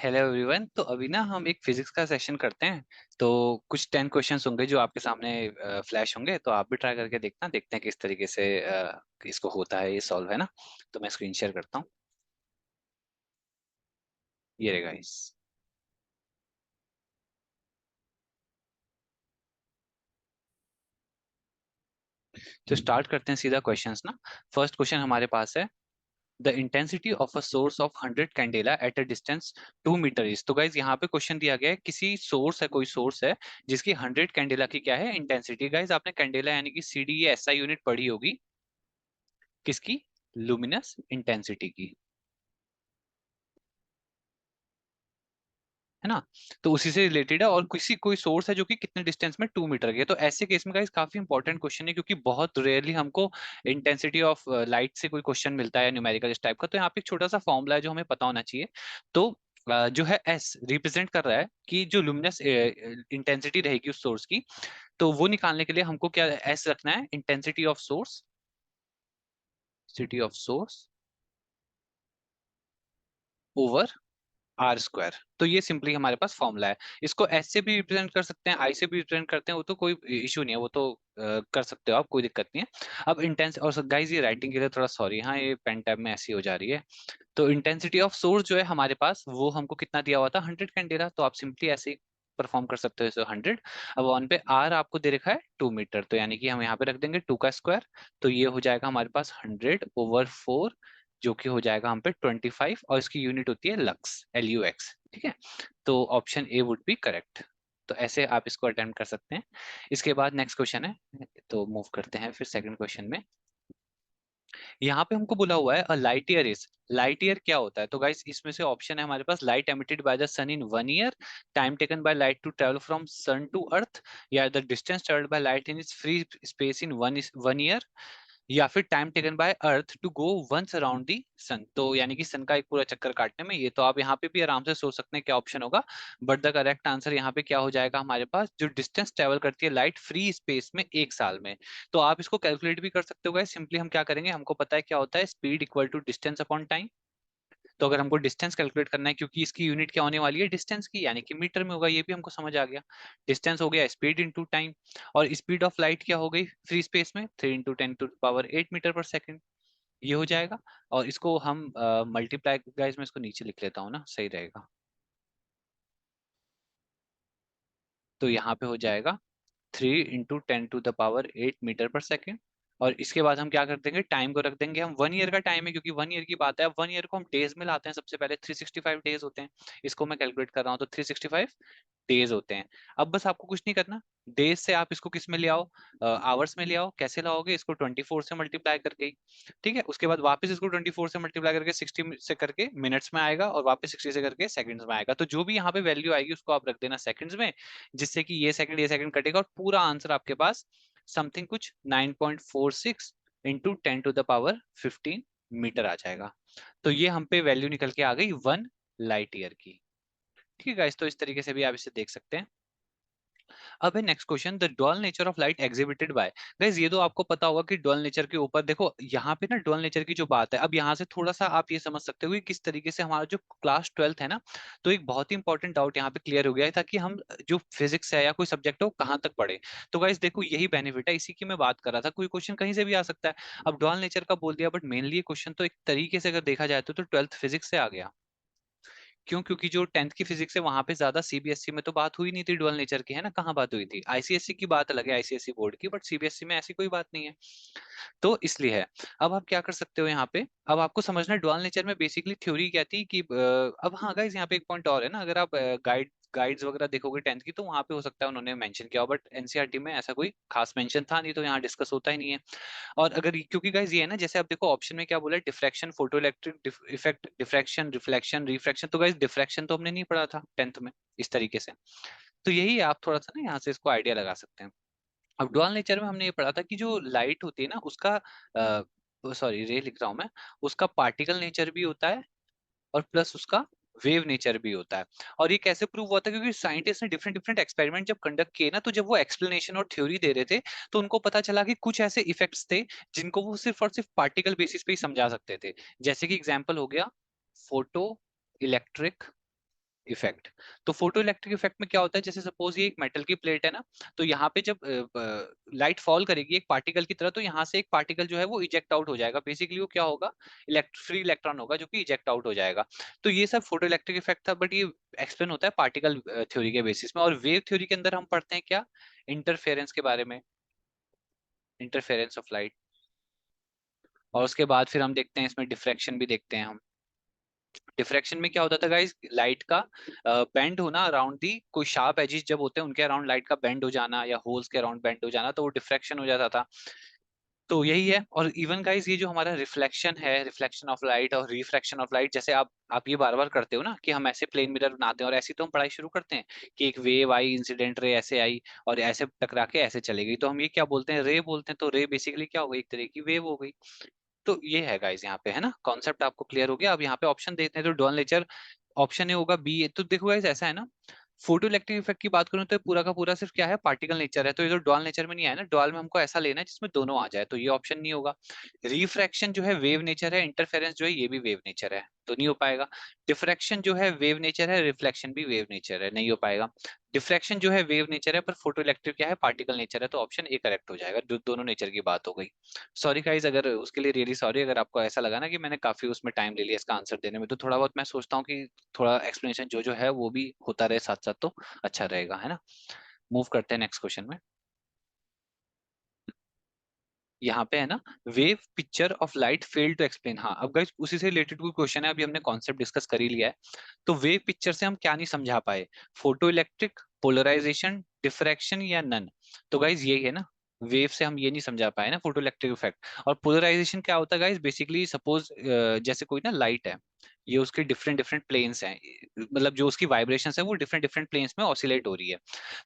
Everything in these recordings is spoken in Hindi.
Hello everyone. तो अभी ना हम एक फिजिक्स का सेशन करते हैं। तो कुछ 10 क्वेश्चंस होंगे जो आपके सामने फ्लैश होंगे, तो आप भी ट्राई करके देखना, देखते हैं किस तरीके से इसको होता है, ये सॉल्व है ना। तो मैं स्क्रीन शेयर करता हूँ। ये रहे गाइस। तो स्टार्ट करते हैं सीधा क्वेश्चंस ना। फर्स्ट क्वेश्चन हमारे पास है, the intensity of a source of 100 candela at a distance 2 metre is. तो गाइज यहाँ पे क्वेश्चन दिया गया है, किसी सोर्स है, कोई सोर्स है जिसकी 100 कैंडेला की क्या है, इंटेंसिटी। गाइज आपने कैंडेला यानी कि सीडी या एसआई यूनिट पढ़ी होगी, किसकी? लुमिनस इंटेंसिटी की, है ना। तो उसी से रिलेटेड है, और किसी कोई सोर्स है जो कि कितने डिस्टेंस में 2 मीटर के है। तो ऐसे केस में गाइस काफी इंपॉर्टेंट क्वेश्चन है, क्योंकि बहुत रेयरली हमको इंटेंसिटी ऑफ लाइट से कोई क्वेश्चन मिलता है न्यूमेरिकल इस टाइप का। तो यहाँ पे एक छोटा सा फॉर्मूला है जो हमें पता होना चाहिए। तो जो है एस रिप्रेजेंट कर रहा है कि जो लुमिनस इंटेंसिटी रहेगी उस सोर्स की, तो वो निकालने के लिए हमको क्या एस रखना है, intensity of source, city of source over R square. तो ये सिंपली हमारे पास फॉर्मूला है। इसको एस से भी रिप्रेजेंट कर सकते हैं, आई से भी रिप्रेजेंट करते हैं, वो तो कोई इशू नहीं है, वो तो कर सकते हो आप, कोई दिक्कत नहीं है। अब इंटेंस और गाइस ये राइटिंग के लिए थोड़ा सॉरी, हाँ ये पेन टैब में ऐसी हो जा रही है। तो इंटेंसिटी ऑफ सोर्स जो है हमारे पास, वो हमको कितना दिया हुआ था, 100 कैंडेला। तो आप सिंपली ऐसे ही परफॉर्म कर सकते हो, 100। अब वन पे आर आपको दे रखा है 2 मीटर, तो यानी कि हम यहाँ पे रख देंगे 2 का स्क्वायर। तो ये हो जाएगा हमारे पास 100/4, जो कि हो जाएगा हम पे 25, और इसकी यूनिट होती है लक्स, LUX। ठीक है। तो option A would be correct. तो ऐसे आप इसको अटेम्प्ट कर सकते हैं। इसके बाद नेक्स्ट क्वेश्चन है, तो मूव करते हैं फिर सेकंड क्वेश्चन में। यहाँ पे हमको बोला हुआ है a light year is, light year क्या होता है? तो गाइस इसमें से ऑप्शन है हमारे पास, light emitted by the sun in 1 year, time taken by light to travel from sun to earth, या the distance travelled by light in is free space in one year, या फिर time taken by earth to go once around the sun. तो यानी कि सन का एक पूरा चक्कर काटने में। ये तो आप यहाँ पे भी आराम से सोच सकते हैं क्या ऑप्शन होगा, बट द करेक्ट आंसर यहाँ पे क्या हो जाएगा हमारे पास, जो डिस्टेंस ट्रेवल करती है लाइट फ्री स्पेस में 1 साल में। तो आप इसको कैलकुलेट भी कर सकते हो गाइस। सिंपली हम क्या करेंगे, हमको पता है क्या होता है, speed equal to distance upon time. तो अगर हमको डिस्टेंस कैलकुलेट करना है, क्योंकि इसकी यूनिट क्या होने वाली है, डिस्टेंस की, यानी कि मीटर में होगा, ये भी हमको समझ आ गया। डिस्टेंस हो गया स्पीड इंटू टाइम, और स्पीड ऑफ लाइट क्या हो गई फ्री स्पेस में, 3 × 10⁻⁸ ये हो जाएगा। और इसको हम मल्टीप्लाई, गाइस मैं इसको नीचे लिख लेता हूँ ना, सही रहेगा। तो यहाँ पे हो जाएगा 3 × 10⁸ और इसके बाद हम क्या कर देंगे, टाइम को रख देंगे हम 1 ईयर का टाइम है, क्योंकि 1 ईयर की बात है। अब 1 ईयर को हम डेज में लाते हैं, सबसे पहले 365 डेज होते हैं। इसको मैं कैलकुलेट कर रहा हूँ, तो 365 डेज होते हैं। अब बस आपको कुछ नहीं करना, डेज से आप इसको किस में ले आओ, आवर्स में ले आओ। कैसे लाओगे, इसको 24 से मल्टीप्लाई करके ही। ठीक है। उसके बाद वापस इसको 24 से मल्टीप्लाई करके 60 से करके मिनट्स में आएगा, और वापस 60 से करके सेकंड्स में आएगा। तो जो भी यहाँ पे वैल्यू आएगी उसको आप रख देना सेकंड्स में, जिससे कि ये सेकंड कटेगा, और पूरा आंसर आपके पास समथिंग कुछ 9.46 × 10⁻15 मीटर आ जाएगा। तो ये हम पे वैल्यू निकल के आ गई 1 लाइट ईयर की। ठीक है गाइस, तो इस तरीके से भी आप इसे देख सकते हैं। अब है next question, the dual nature of light exhibited by. Guys ये तो आपको पता होगा कि ड्यूअल नेचर के ऊपर देखो, यहाँ पे ना ड्यूअल नेचर की जो बात है, अब यहाँ से थोड़ा सा आप ये समझ सकते हो कि किस तरीके से हमारा जो क्लास 12th है ना, तो एक बहुत ही इंपॉर्टेंट डाउट यहाँ पे क्लियर हो गया है, ताकि हम जो फिजिक्स है या कोई सब्जेक्ट है वो कहाँ तक पढ़े। तो गाइस देखो यही बेनिफिट है, इसी की मैं बात कर रहा था। कोई क्वेश्चन कहीं से भी आ सकता है। अब ड्यूअल नेचर का बोल दिया, बट मेनली ये क्वेश्चन तो एक तरीके से अगर देखा जाए तो 12th फिजिक्स से आ गया। क्यों? क्योंकि जो 10th की फिजिक्स है वहां पे ज्यादा सीबीएसई में तो बात हुई नहीं थी डुअल नेचर की, है ना। कहाँ बात हुई थी, आईसीएसई की बात अलग है, आईसीएसई बोर्ड की, बट सीबीएसई में ऐसी कोई बात नहीं है। तो इसलिए है। अब आप क्या कर सकते हो यहाँ पे, अब आपको समझना है डुअल नेचर में बेसिकली थ्योरी क्या थी कि अब हाँ गाइस यहाँ पे एक पॉइंट और है ना, अगर आप गाइड्स वगैरह देखोगे 10th की, तो वहां पे हो सकता है उन्होंने मेंशन किया हो, बट एनसीईआरटी में ऐसा कोई खास मेंशन था नहीं, तो यहाँ डिस्कस होता ही नहीं है। और अगर क्योंकि गाइज ये है ना, जैसे आप देखो ऑप्शन में क्या बोला है, diffraction, photo electric effect, diffraction, reflection, refraction. तो गाइज डिफ्रैक्शन तो हमने नहीं पढ़ा था 10th में इस तरीके से। तो यही आप थोड़ा सा ना यहाँ से इसको आइडिया लगा सकते हैं। अब डुअल नेचर में हमने ये पढ़ा था कि जो लाइट होती है ना उसका, सॉरी रे लिख रहा हूँ मैं, उसका पार्टिकल नेचर भी होता है, और प्लस उसका वेव नेचर भी होता है। और ये कैसे प्रूव हुआ था, क्योंकि साइंटिस्ट ने डिफरेंट डिफरेंट एक्सपेरिमेंट जब कंडक्ट किए ना, तो जब वो एक्सप्लेनेशन और थ्योरी दे रहे थे, तो उनको पता चला कि कुछ ऐसे इफेक्ट्स थे जिनको वो सिर्फ और सिर्फ पार्टिकल बेसिस पे ही समझा सकते थे। जैसे कि एग्जांपल हो गया फोटो इलेक्ट्रिक इफेक्ट। तो फोटो इलेक्ट्रिक इफेक्ट में क्या होता है, जैसे सपोज ये एक मेटल की प्लेट है ना, तो यहाँ पे जब लाइट फॉल करेगी एक पार्टिकल की तरह, तो यहाँ से एक पार्टिकल जो है वो इजेक्ट आउट हो जाएगा। बेसिकली वो क्या होगा, फ्री इलेक्ट्रॉन होगा जो कि इजेक्ट आउट हो जाएगा। तो ये सब फोटो इलेक्ट्रिक इफेक्ट था, बट ये एक्सप्लेन होता है पार्टिकल थ्योरी के बेसिस में। और वेव थ्योरी के अंदर हम पढ़ते हैं क्या, इंटरफेरेंस के बारे में, इंटरफेरेंस ऑफ लाइट। और उसके बाद फिर हम देखते हैं इसमें डिफ्रैक्शन भी देखते हैं हम। डिफ्रैक्शन में क्या होता था गाइस, लाइट का बेंड होना अराउंड दी, कोई शार्प एजेस जब होते हैं उनके अराउंड लाइट का बेंड हो जाना, या होल्स के अराउंड बेंड हो जाना, तो वो डिफ्रैक्शन हो जाता था। तो यही है। और इवन गाइस ये जो हमारा रिफ्लेक्शन है, रिफ्लेक्शन ऑफ लाइट और रिफ्रैक्शन ऑफ लाइट, जैसे आप ये बार बार करते हो ना कि हम ऐसे प्लेन मिरर बनाते हैं और ऐसी तो हम पढ़ाई शुरू करते हैं कि एक वेव आई, इंसिडेंट रे ऐसे आई और ऐसे टकरा के ऐसे चली गई, तो हम ये क्या बोलते हैं, रे बोलते हैं। तो रे बेसिकली क्या हो गई, एक तरह की वेव हो गई। तो ये है गाइस यहाँ पे, है ना, कॉन्सेप्ट आपको क्लियर हो गया। अब यहाँ पे ऑप्शन देखते हैं, तो डुअल नेचर ऑप्शन ए होगा बी। तो देखो गाइस ऐसा है ना, फोटो इलेक्ट्रिक इफेक्ट की बात करूं तो ये पूरा का पूरा सिर्फ क्या है, पार्टिकल नेचर है। तो ये तो डुअल नेचर में नहीं आया ना, डुअल में हमको ऐसा लेना है जिसमें दोनों आ जाए, तो ये ऑप्शन नहीं होगा। रिफ्रैक्शन जो है वेव नेचर है, इंटरफेरेंस जो है ये भी वेव नेचर है, तो नहीं हो पाएगा। डिफ्रैक्शन जो है वेव नेचर है, रिफ्लेक्शन भी वेव नेचर है, नहीं हो पाएगा। डिफ्रैक्शन जो है वेव नेचर है, पर फोटो इलेक्ट्रिक क्या है, पार्टिकल नेचर है, तो ऑप्शन ए करेक्ट हो जाएगा। दोनों नेचर की बात हो गई। सॉरी गाइज, अगर उसके लिए रियली सॉरी, अगर आपको ऐसा लगा ना कि मैंने काफी उसमें टाइम ले लिया इसका आंसर देने में, तो थोड़ा बहुत मैं सोचता हूँ कि थोड़ा एक्सप्लेनेशन जो जो है वो भी होता रहे साथ साथ, तो अच्छा रहेगा, है ना। मूव करते हैं नेक्स्ट क्वेश्चन में। यहाँ पे है ना, wave picture of light fail to explain. हाँ अब गाइस उसी से रिलेटेड कोई क्वेश्चन है, अभी हमने कॉन्सेप्ट डिस्कस कर ही लिया है। तो वेव पिक्चर से हम क्या नहीं समझा पाए, फोटो इलेक्ट्रिक, पोलराइजेशन, डिफ्रैक्शन या नन। तो गाइज यही है ना, वेव से हम ये नहीं समझा पाए ना फोटो इलेक्ट्रिक इफेक्ट। और पोलराइजेशन क्या होता है गाइज, बेसिकली सपोज जैसे कोई ना लाइट है, ये उसके डिफरेंट डिफरेंट प्लेन्स हैं, मतलब जो उसकी वाइब्रेशंस है वो डिफरेंट डिफरेंट प्लेन्स में ऑसिलेट हो रही है।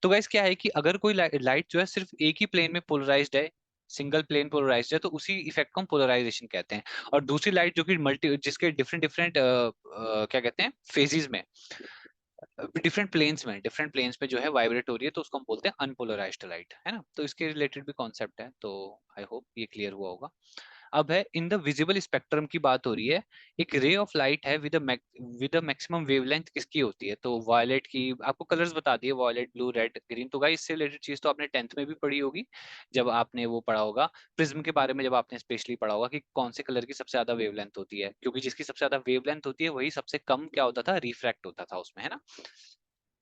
तो गाइज क्या है कि अगर कोई लाइट जो है सिर्फ एक ही प्लेन में पोलराइज्ड है, सिंगल प्लेन पोलराइज्ड है, तो उसी इफेक्ट को हम पोलराइजेशन कहते हैं। और दूसरी लाइट जो कि मल्टी, जिसके डिफरेंट डिफरेंट क्या कहते हैं, फेजेस में, डिफरेंट प्लेन्स में जो है वाइब्रेट हो रही है, तो उसको हम बोलते हैं अनपोलराइज्ड लाइट, है ना। तो इसके रिलेटेड भी कॉन्सेप्ट है, तो आई होप ये क्लियर हुआ होगा। अब है इन द विजिबल स्पेक्ट्रम की बात हो रही है। एक रे ऑफ लाइट है विद मैक्सिमम वेवलेंथ किसकी होती है, तो वायलेट की। आपको कलर्स बता दिए, वायलेट, ब्लू, रेड, ग्रीन। तो गाइस इससे रिलेटेड चीज तो आपने 10th में भी पढ़ी होगी, जब आपने वो पढ़ा होगा प्रिज्म के बारे में, जब आपने स्पेशली पढ़ा होगा कि कौन से कलर की सबसे ज्यादा वेवलेंथ होती है, क्योंकि जिसकी सबसे ज्यादा वेवलेंथ होती है वही सबसे कम क्या होता था, रिफ्रैक्ट होता था उसमें, है ना।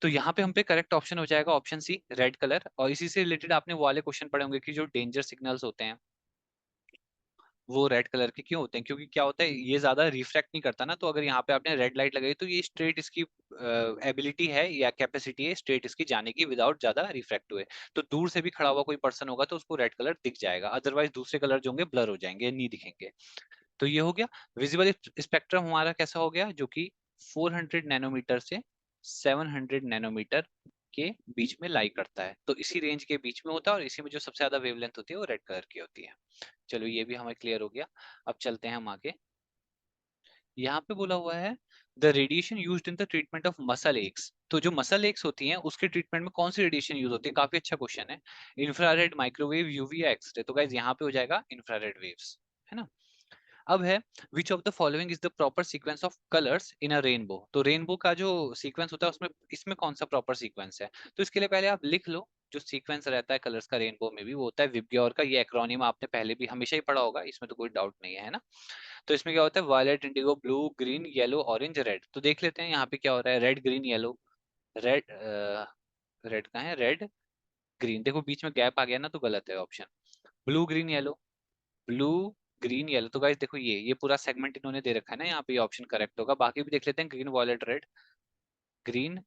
तो यहाँ पे हम पे करेक्ट ऑप्शन हो जाएगा ऑप्शन सी, रेड कलर। और इसी से रिलेटेड आपने वो वाले क्वेश्चन पढ़े होंगे कि जो डेंजर सिग्नल्स होते हैं वो रेड कलर के क्यों होते हैं, क्योंकि क्या होता है, ये ज्यादा रिफ्रैक्ट नहीं करता ना। तो अगर यहाँ पे आपने रेड लाइट लगाई, तो ये स्ट्रेट इसकी एबिलिटी है या कैपेसिटी है स्ट्रेट इसकी जाने की, विदाउट ज्यादा रिफ्रैक्ट हुए। तो दूर से भी खड़ा हुआ कोई पर्सन होगा तो उसको रेड कलर दिख जाएगा, अदरवाइज दूसरे कलर जो होंगे ब्लर हो जाएंगे, नहीं दिखेंगे। तो ये हो गया। विजिबल स्पेक्ट्रम हमारा कैसा हो गया, जो कि 400 नैनोमीटर से 700 नैनोमीटर के बीच में लाई करता है, तो इसी रेंज के बीच में होता है, और इसी में जो सबसे ज्यादा वेवलेंथ होती है वो रेड कलर की होती है। चलो ये भी हमें क्लियर हो गया। अब चलते हैं हम आगे। यहाँ पे बोला हुआ है the radiation used in the treatment of muscle x. तो जो मसल एक्स होती हैं उसके ट्रीटमेंट में कौन सी रेडिएशन यूज होती है, काफी अच्छा क्वेश्चन है। इंफ्रारेड, माइक्रोवेव, यूवी या एक्सरे। तो गाइज यहाँ पे हो जाएगा इंफ्रारेड वेव्स, है ना। अब है which of the following is the proper sequence of colours in a rainbow. तो रेनबो का जो सीक्वेंस होता है उसमें इसमें कौन सा प्रॉपर सीक्वेंस है। तो इसके लिए पहले आप लिख लो, जो सीक्वेंस रहता है कलर्स का रेनबो में भी, वो होता है विबग्योर का। ये एक्रोनिम आपने पहले भी हमेशा ही पढ़ा होगा, इसमें तो कोई डाउट नहीं है ना। तो इसमें क्या होता है, violet, indigo, blue, green, yellow, orange, red. तो देख लेते हैं यहाँ पे क्या हो रहा है, red, green, yellow. Red, red कहाँ है, रेड, ग्रीन। देखो बीच में गैप आ गया ना, तो गलत है option. Blue, green, yellow, blue, green, yellow. तो गाइस देखो ये पूरा सेगमेंट इन्होंने दे रखा है ना, यहाँ पे ये ऑप्शन करेक्ट होगा। बाकी भी देख लेते हैं, green, violet, red, green,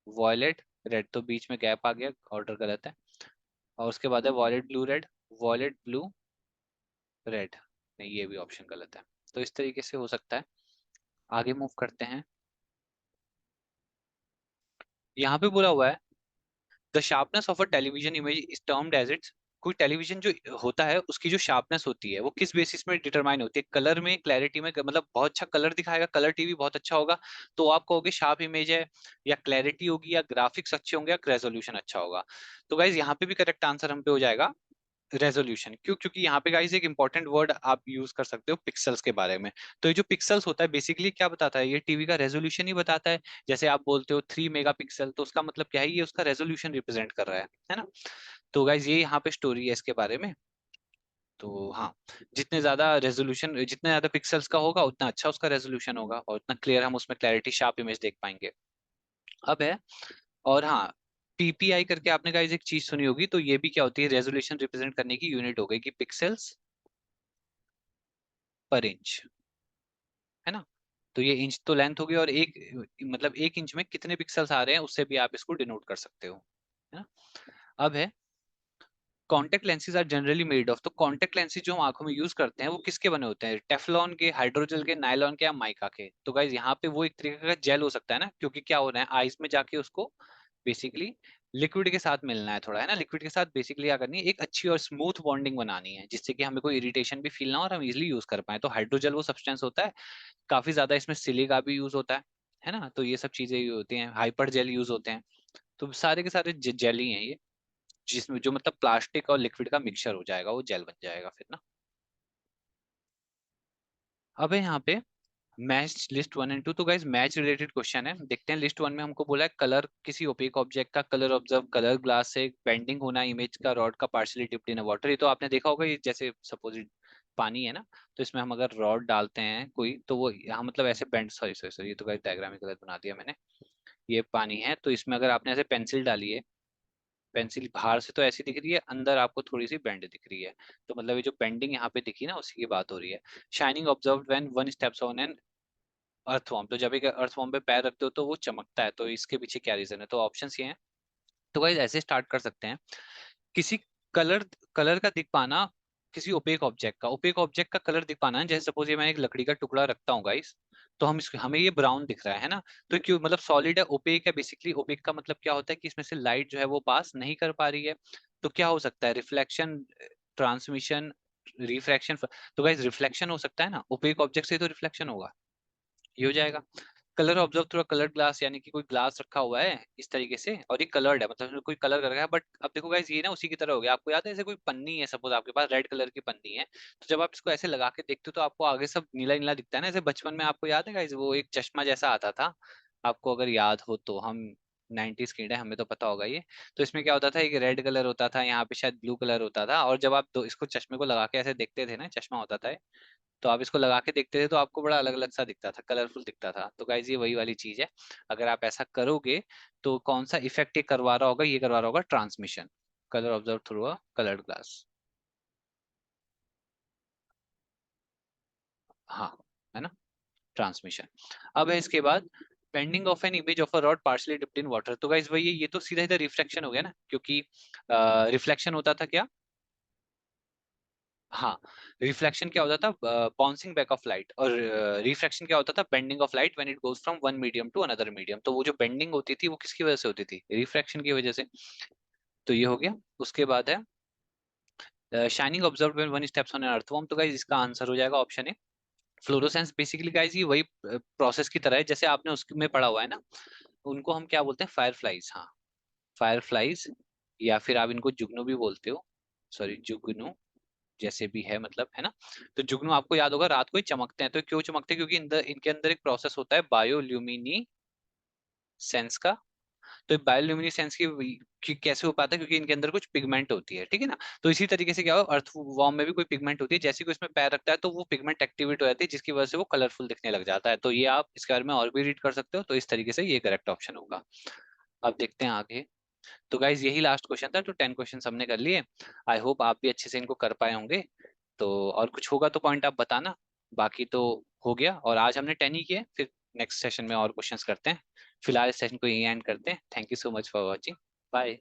violet, red. तो बीच में गैप आ गया, ऑर्डर गलत है। और उसके बाद है violet, blue, red, violet, blue, red. नहीं, ये भी ऑप्शन गलत है। तो इस तरीके से हो सकता है। आगे मूव करते हैं। यहाँ पे बोला हुआ है the sharpness of a television image is termed as its. कोई टेलीविजन जो होता है उसकी जो शार्पनेस होती है वो किस बेसिस में डिटरमाइन होती है, कलर में, क्लैरिटी में, मतलब बहुत अच्छा कलर दिखाएगा, कलर टीवी बहुत अच्छा होगा तो आप कहोगे शार्प इमेज है, या क्लैरिटी होगी, या ग्राफिक्स अच्छे होंगे, या रेजोल्यूशन अच्छा होगा। तो गाइज यहाँ पे भी करेक्ट आंसर हम पे हो जाएगा रेजोल्यूशन क्यों? क्योंकि यहाँ पे गाइस एक इंपॉर्टेंट वर्ड आप यूज कर सकते हो पिक्सल्स के बारे में। तो ये जो पिक्सल्स होता है बेसिकली क्या बताता है, ये टीवी का रेजोल्यूशन ही बताता है। जैसे आप बोलते हो 3 मेगापिक्सल, तो उसका मतलब क्या है, ये उसका रेजोल्यूशन रिप्रेजेंट कर रहा है ना। तो गाइज ये यहाँ पे स्टोरी है इसके बारे में। तो हाँ, जितने ज्यादा रेजोल्यूशन, जितने ज्यादा पिक्सल्स का होगा उतना अच्छा उसका रेजोल्यूशन होगा, और उतना क्लियर हम उसमें क्लैरिटी शार्प इमेज देख पाएंगे। अब है, और हाँ, पीपीआई करके आपने गाइस एक चीज सुनी होगी, तो ये भी क्या होती है, रेजोल्यूशन रिप्रेजेंट करने की यूनिट हो गई कि पिक्सल्स पर इंच, है ना। तो ये इंच तो लेंथ होगी, और एक मतलब 1 इंच में कितने पिक्सल्स आ रहे हैं उससे भी आप इसको डिनोट कर सकते हो, है ना। अब है, contact lenses are generally made of. तो कॉन्टेक्ट लेंसेज जो हम आंखों में यूज करते हैं वो किसके बने होते हैं, टेफलॉन के, हाइड्रोजेल के, नायलॉन के, या माइका के। तो गाइज यहाँ पे वो एक तरीके का जेल हो सकता है ना, क्योंकि क्या हो रहा है, आईज में जाके उसको बेसिकली लिक्विड के साथ मिलना है थोड़ा, है ना। लिक्विड के साथ बेसिकली क्या करनी है, एक अच्छी और स्मूथ बॉन्डिंग बनानी है, जिससे कि हमें कोई इरिटेशन भी फील ना हो और हम इजिली यूज कर पाए। तो हाइड्रोजेल वो सब्सटेंस होता है, काफी ज्यादा इसमें सिलिका भी यूज होता है ना। तो ये सब चीजें यूज होती हैं, हाइपर जेल यूज होते हैं। तो सारे के सारे जेल ही हैं ये, जिसमें जो मतलब प्लास्टिक और लिक्विड का मिक्सचर हो जाएगा, वो जेल बन जाएगा फिर ना। अब है यहाँ पे मैच लिस्ट 1 एंड 2। तो गाइज मैच रिलेटेड क्वेश्चन है, देखते हैं। लिस्ट 1 में हमको बोला है कलर किसी ओपेक ऑब्जेक्ट का, कलर ऑब्जर्व, कलर ग्लास से, बेंडिंग होना इमेज का, रॉड का पार्शियली डिप्ड इन वाटर। ये तो आपने देखा होगा, ये जैसे सपोज पानी है ना, तो इसमें हम अगर रॉड डालते हैं कोई, तो वो यहाँ मतलब ऐसे बेंड, सॉरी सॉरी सॉरी, ये तो गाइस डायग्राम ही गलत बना दिया मैंने। ये पानी है, तो इसमें अगर आपने ऐसे पेंसिल डाली है, पेंसिल बाहर से तो ऐसी दिख रही है, अंदर आपको थोड़ी सी बेंड दिख रही है, तो मतलब ये जो बेंडिंग यहाँ पे दिखी ना, उसी की बात हो रही है। Shining observed when one steps on an earthworm. तो जब एक अर्थवॉर्म पे पैर रखते हो तो वो चमकता है, तो इसके पीछे क्या रीजन है, तो ऑप्शंस ये हैं। तो गाइस ऐसे स्टार्ट कर सकते हैं। किसी कलर कलर का दिख पाना, किसी ओपेक ऑब्जेक्ट का, ओपेक ऑब्जेक्ट का कलर दिख पाना है। जैसे सपोज ये मैं एक लकड़ी का टुकड़ा रखता हूँ गाइस, तो हमें ये ब्राउन दिख रहा है ना। तो क्यों, मतलब सॉलिड है, ओपेक है। बेसिकली ओपेक का मतलब क्या होता है कि इसमें से लाइट जो है वो पास नहीं कर पा रही है। तो क्या हो सकता है, रिफ्लेक्शन, ट्रांसमिशन, रिफ्रैक्शन। तो गाइस रिफ्लेक्शन हो सकता है ना, ओपेक ऑब्जेक्ट से तो रिफ्लेक्शन होगा, ये हो जाएगा। Colour observe through colour glass, यानी कि कोई ग्लास रखा हुआ है इस तरीके से, और ये कलर्ड है, मतलब उसमें कोई कलर कर रखा है। बट अब देखो गाइस, ये ना उसी की तरह हो गया। आपको याद है, ऐसे कोई पन्नी है, सपोज आपके पास रेड कलर की पन्नी है, तो जब आप इसको ऐसे लगा के देखते हो तो आपको आगे सब नीला नीला दिखता है ना। ऐसे बचपन में आपको याद है गाइस, वो एक चश्मा जैसा आता था, आपको अगर याद हो तो, हम 90s किड है, हमें तो पता होगा ये। तो इसमें क्या होता था, एक रेड कलर होता था, यहाँ पे शायद ब्लू कलर होता था, और जब आप दो इसको चश्मे को लगा के ऐसे देखते थे ना, चश्मा होता था, तो आप इसको लगा के देखते थे तो आपको बड़ा अलग अलग सा दिखता था, कलरफुल दिखता था। तो गाइज ये वही वाली चीज है, अगर आप ऐसा करोगे तो कौन सा इफेक्ट ये करवा रहा होगा, ये करवा रहा होगा transmission, colour observe through a coloured glass. हाँ, है ना, ट्रांसमिशन। अब है इसके बाद bending of an image of a rod partially dipped in water. तो गाइज वही है, ये तो सीधा सीधा रिफ्लेक्शन हो गया ना, क्योंकि रिफ्लेक्शन होता था क्या, हाँ, रिफ्लेक्शन क्या होता था, बाउंसिंग बैक ऑफ लाइट, और रिफ्रैक्शन क्या होता था, bending of light when it goes from one medium to another medium. तो वो जो बेंडिंग होती थी वो किसकी वजह से होती थी, रिफ्रैक्शन की वजह से। तो ये हो गया। उसके बाद है shining observed when one steps on an earthworm. तो गाइस इसका आंसर हो जाएगा option A, fluorescence. Basically guys ये वही प्रोसेस की तरह है जैसे आपने उसमें पढ़ा हुआ है ना, उनको हम क्या बोलते हैं, फायर फ्लाइज। हाँ, फायर फ्लाइज, या फिर आप इनको जुगनू भी बोलते हो, सॉरी जुगनू, जैसे भी है मतलब, है ना। तो जुगनू आपको याद होगा रात को ही चमकते हैं। तो क्यों चमकते हैं, क्योंकि इनके अंदर एक प्रोसेस होता है बायोल्यूमिनी सेंस का। तो बायोल्यूमिनेसेंस की कैसे हो पाता है, क्योंकि इनके अंदर कुछ पिगमेंट होती है, ठीक है ना। तो इसी तरीके से क्या हो, अर्थ वॉर्म में भी कोई पिगमेंट होती है, जैसे कि उसमें पैर रखता है तो वो पिगमेंट एक्टिवेट हो जाती है, जिसकी वजह से वो कलरफुल दिखने लग जाता है। तो ये आप इसके बारे में और भी रीड कर सकते हो, तो इस तरीके से ये करेक्ट ऑप्शन होगा। अब देखते हैं आगे। तो गाइज यही लास्ट क्वेश्चन था, तो 10 क्वेश्चन हमने कर लिए। आई होप आप भी अच्छे से इनको कर पाए होंगे। तो और कुछ होगा तो पॉइंट आप बताना, बाकी तो हो गया। और आज हमने 10 ही किए, फिर नेक्स्ट सेशन में और क्वेश्चंस करते हैं। फिलहाल इस सेशन को यही एंड करते हैं। Thank you so much for watching. Bye.